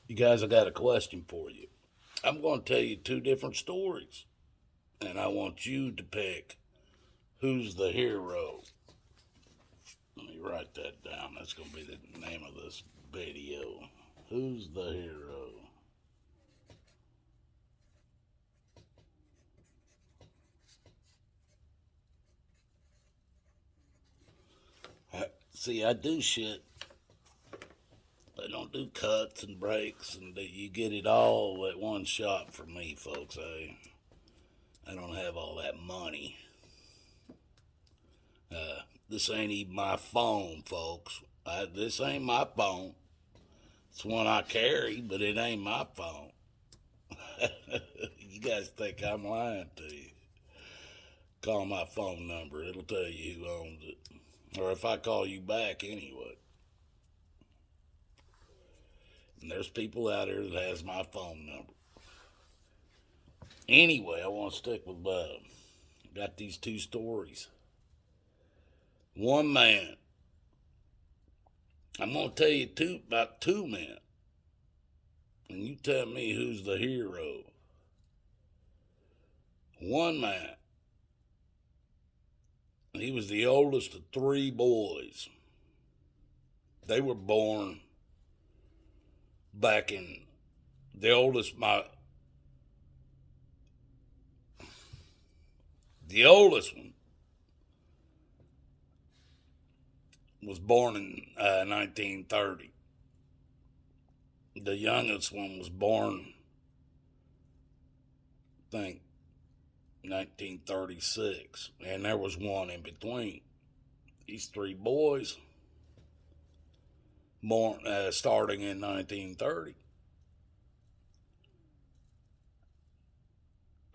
You guys, I got a question for you. I'm going to tell you two different stories, and I want you to pick who's the hero. Let me write that down. That's going to be the name of this video. Who's the hero? See, I do shit. I don't do cuts and breaks, and you get it all at one shot for me, folks. I don't have all that money. This ain't even my phone, folks. This ain't my phone. It's one I carry, but it ain't my phone. You guys think I'm lying to you. Call my phone number. It'll tell you who owns it. Or if I call you back anyway. And there's people out there that has my phone number. Anyway, I want to stick with Bub. Got these two stories. One man. I'm going to tell you about two men. And you tell me who's the hero. One man. He was the oldest of three boys. They were born back in the oldest one was born in 1930. The youngest one was born, I think, 1936, and there was one in between. These three boys, born starting in 1930,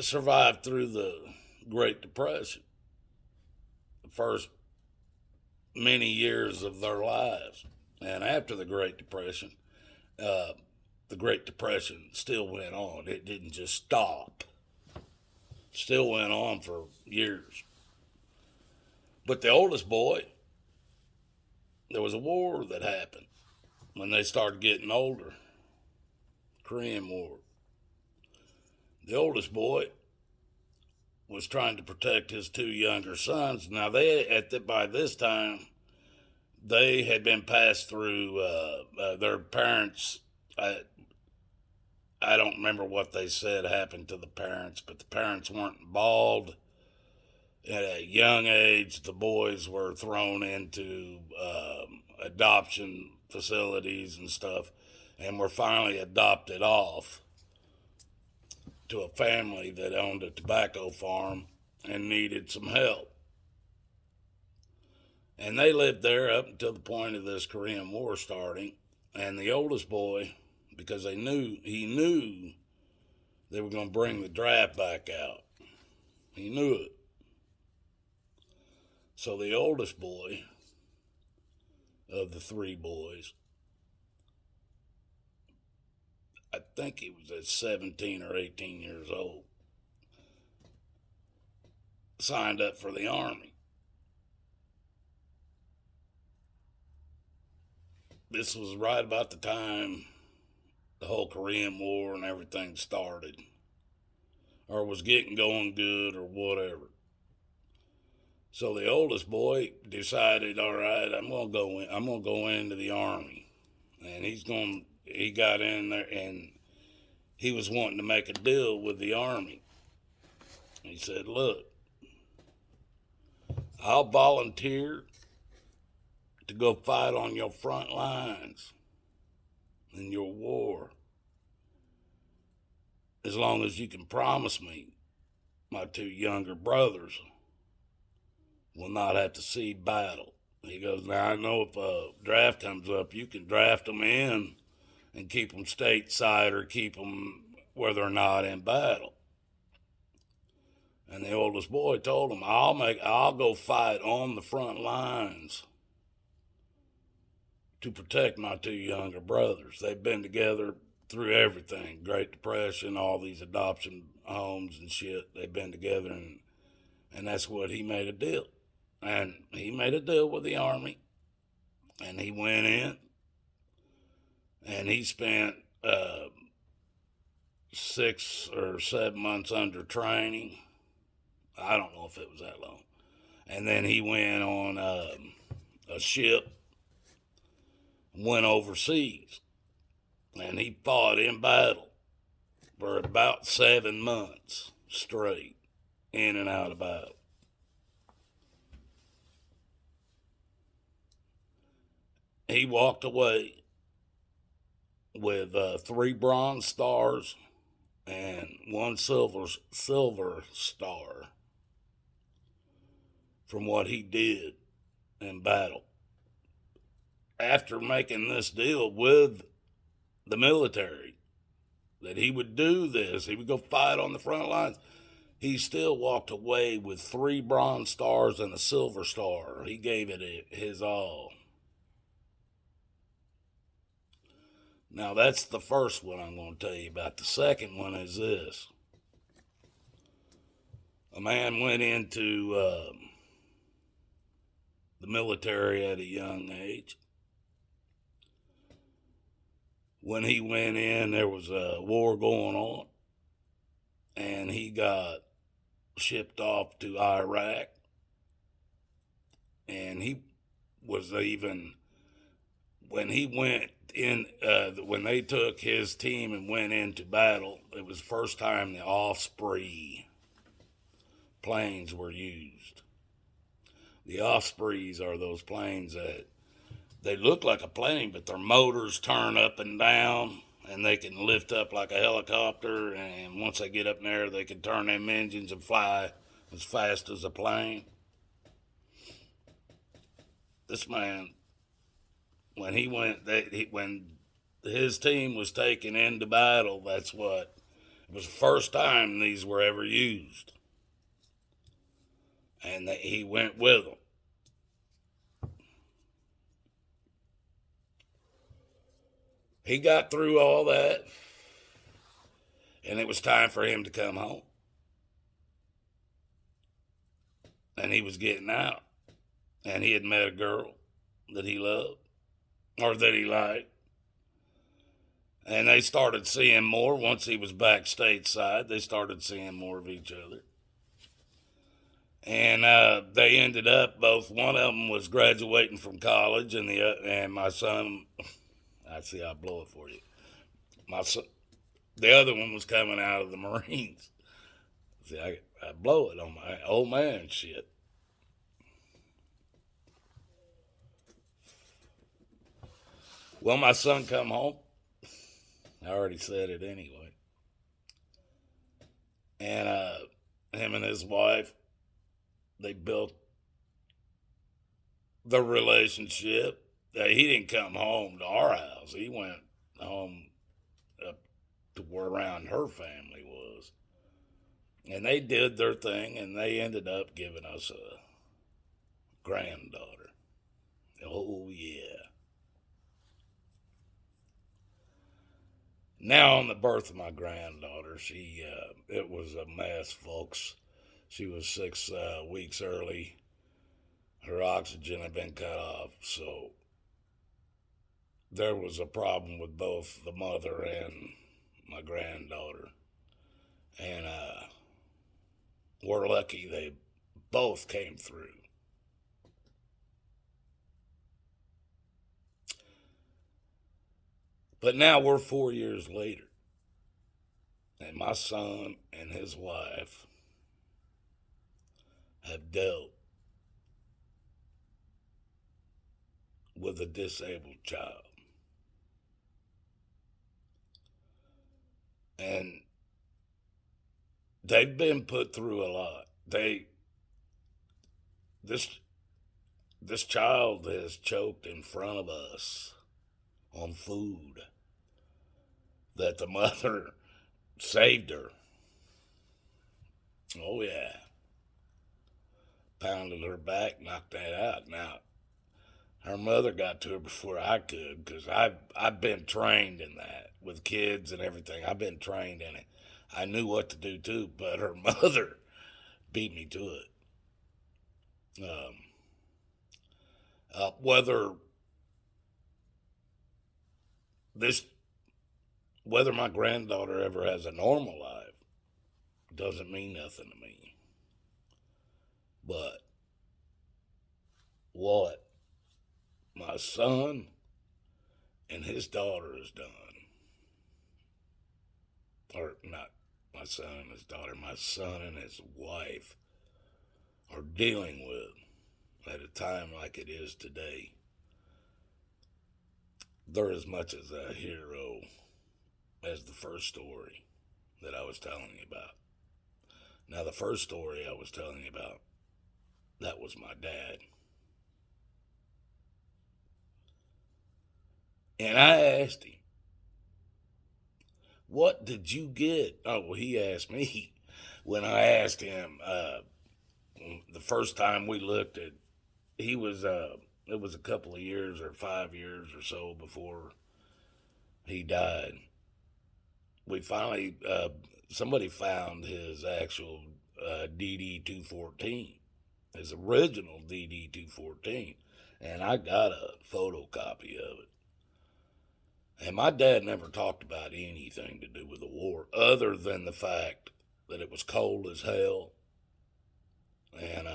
survived through the Great Depression, the first many years of their lives. And after the Great Depression still went on. It didn't just stop. Still went on for years. But the oldest boy, there was a war that happened when they started getting older. Korean War. The oldest boy was trying to protect his two younger sons. Now by this time, they had been passed through their parents. I don't remember what they said happened to the parents, but the parents weren't involved. At a young age, the boys were thrown into adoption facilities and stuff, and were finally adopted off to a family that owned a tobacco farm and needed some help. And they lived there up until the point of this Korean War starting. And the oldest boy, because he knew they were going to bring the draft back out. He knew it. So the oldest boy of the three boys, I think he was at 17 or 18 years old, signed up for the Army. This was right about the time the whole Korean War and everything started, or was getting going good, or whatever. So the oldest boy decided, all right, I'm gonna go into the Army, and he got in there, and he was wanting to make a deal with the Army. He said, look, I'll volunteer to go fight on your front lines in your war, as long as you can promise me my two younger brothers will not have to see battle. He goes, now I know if a draft comes up, you can draft them in and keep them stateside or keep them where they're not in battle. And the oldest boy told him, I'll go fight on the front lines to protect my two younger brothers. They've been together through everything, Great Depression, all these adoption homes and shit. They've been together, and that's what he made a deal. And he made a deal with the Army, and he went in, and he spent uh, 6 or 7 months under training. I don't know if it was that long. And then he went on a ship, went overseas, and he fought in battle for about 7 months straight, in and out of battle. He walked away with 3 bronze stars and 1 silver star from what he did in battle. After making this deal with the military, that he would do this, he would go fight on the front lines, he still walked away with 3 bronze stars and a silver star. He gave it his all. Now, that's the first one I'm going to tell you about. The second one is this. A man went into the military at a young age. When he went in, there was a war going on, and he got shipped off to Iraq. And he was even, when he went in, when they took his team and went into battle, it was the first time the Osprey planes were used. The Ospreys are those planes that they look like a plane, but their motors turn up and down, and they can lift up like a helicopter, and once they get up there, they can turn them engines and fly as fast as a plane. This man, when he went, when his team was taken into battle, it was the first time these were ever used. And he went with them. He got through all that, and it was time for him to come home. And he was getting out, and he had met a girl that he loved, or that he liked. And they started seeing more once he was back stateside. They started seeing more of each other. And they ended up, one of them was graduating from college, and my son, I blow it for you. My son, the other one was coming out of the Marines. See, I blow it on my old man shit. Well, my son come home. I already said it anyway. And him and his wife, they built the relationship. He didn't come home to our house. He went home up to where around her family was. And they did their thing, and they ended up giving us a granddaughter. Oh, yeah. Now, on the birth of my granddaughter, it was a mess, folks. She was 6 weeks early. Her oxygen had been cut off, so there was a problem with both the mother and my granddaughter. And we're lucky they both came through. But now we're 4 years later, and my son and his wife have dealt with a disabled child. And they've been put through a lot. This child has choked in front of us on food that the mother saved her. Oh, yeah. Pounded her back, knocked that out. Now, her mother got to her before I could, because I've been trained in that with kids and everything. I've been trained in it. I knew what to do too, but her mother beat me to it. Whether this Whether my granddaughter ever has a normal life doesn't mean nothing to me. But what my son and his daughter has done, or not my son and his daughter, my son and his wife are dealing with at a time like it is today, they're as much as a hero as the first story that I was telling you about. Now, the first story I was telling you about, that was my dad. And I asked him, what did you get? Oh, well, he asked me when I asked him the first time we looked at, he was, it was a couple of years or 5 years or so before he died. We finally, somebody found his actual DD 214, his original DD 214, and I got a photocopy of it. And my dad never talked about anything to do with the war other than the fact that it was cold as hell and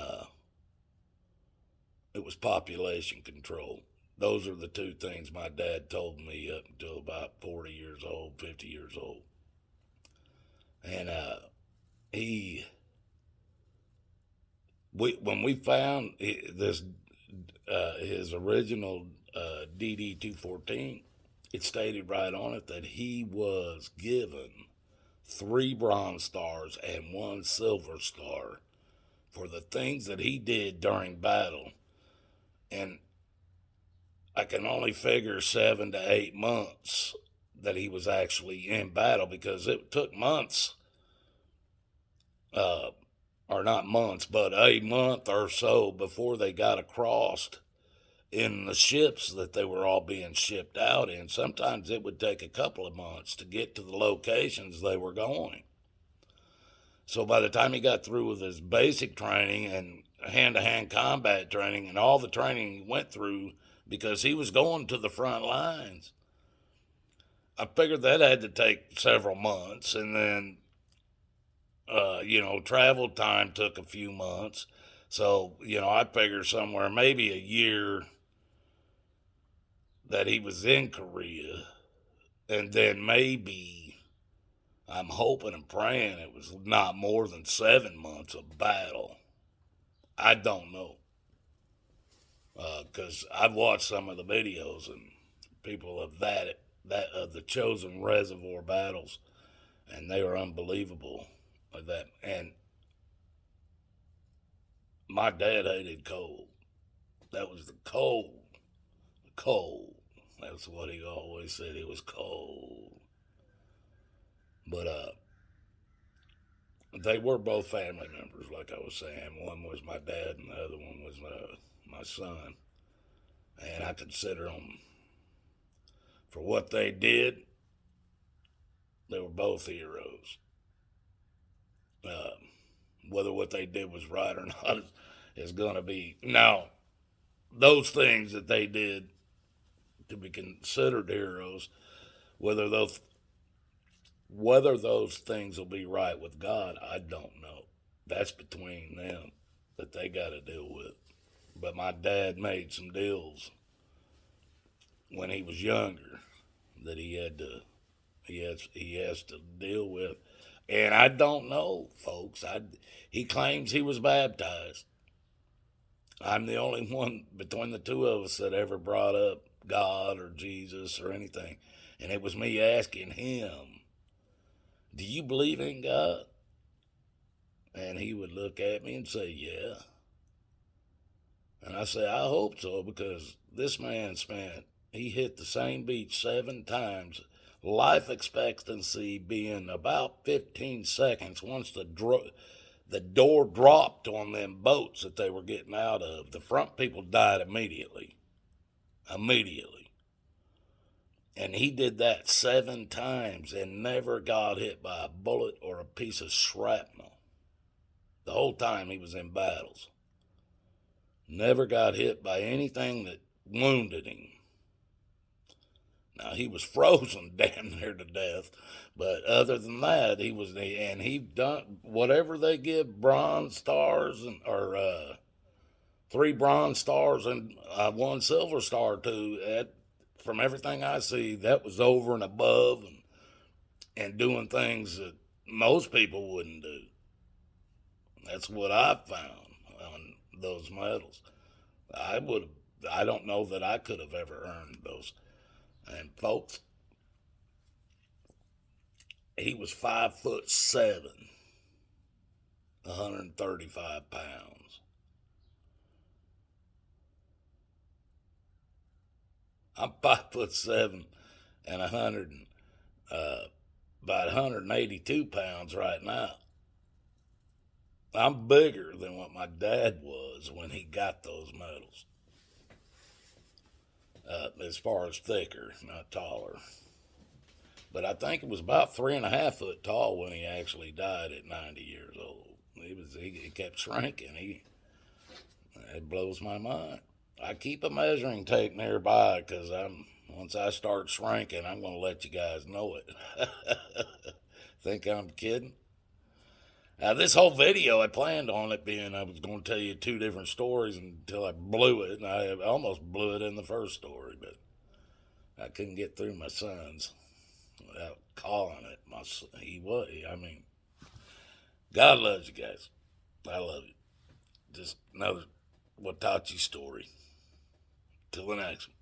it was population control. Those are the two things my dad told me up until about 40 years old, 50 years old. And when we found this, his original DD 214, it stated right on it that he was given 3 Bronze Stars and 1 Silver Star for the things that he did during battle. And I can only figure 7 to 8 months that he was actually in battle, because it took months, or not months, but a month or so before they got across in the ships that they were all being shipped out in. Sometimes it would take a couple of months to get to the locations they were going. So by the time he got through with his basic training and hand-to-hand combat training and all the training he went through, because he was going to the front lines, I figured that had to take several months. And then, travel time took a few months. So, I figured somewhere maybe a year that he was in Korea. And then maybe, I'm hoping and praying it was not more than 7 months of battle. I don't know. Because I've watched some of the videos and people of that of the chosen reservoir battles, and they are unbelievable. That, and my dad hated cold. That was the cold. Cold. That's what he always said. It was cold. But they were both family members, like I was saying. One was my dad, and the other one was my son. And I consider them, for what they did, they were both heroes. Whether what they did was right or not is going to be. Now, those things that they did to be considered heroes, whether those things will be right with God, I don't know. That's between them, that they got to deal with. But my dad made some deals when he was younger that he has to deal with. And I don't know, folks. He claims he was baptized. I'm the only one between the two of us that ever brought up God or Jesus or anything. And it was me asking him, do you believe in God? And he would look at me and say, yeah. And I say, I hope so, because this man he hit the same beach 7 times, life expectancy being about 15 seconds once the door dropped on them boats that they were getting out of. The front people died immediately. And he did that 7 times and never got hit by a bullet or a piece of shrapnel. The whole time he was in battles. Never got hit by anything that wounded him. Now, he was frozen damn near to death, but other than that, he done whatever they give bronze stars or 3 bronze stars and 1 silver star to. From everything I see, that was over and above and doing things that most people wouldn't do. That's what I found on those medals. I don't know that I could have ever earned those. And folks, he was 5'7", 135 pounds. I'm 5'7" and about 182 pounds right now. I'm bigger than what my dad was when he got those medals. As far as thicker, not taller. But I think it was about 3.5 foot tall when he actually died at 90 years old. He kept shrinking. It blows my mind. I keep a measuring tape nearby because once I start shrinking, I'm going to let you guys know it. Think I'm kidding? Now, this whole video, I planned on it being, I was going to tell you 2 different stories until I blew it, and I almost blew it in the first story, but I couldn't get through my sons without calling it. God loves you guys. I love you. Just another Watachi story. Till the next one.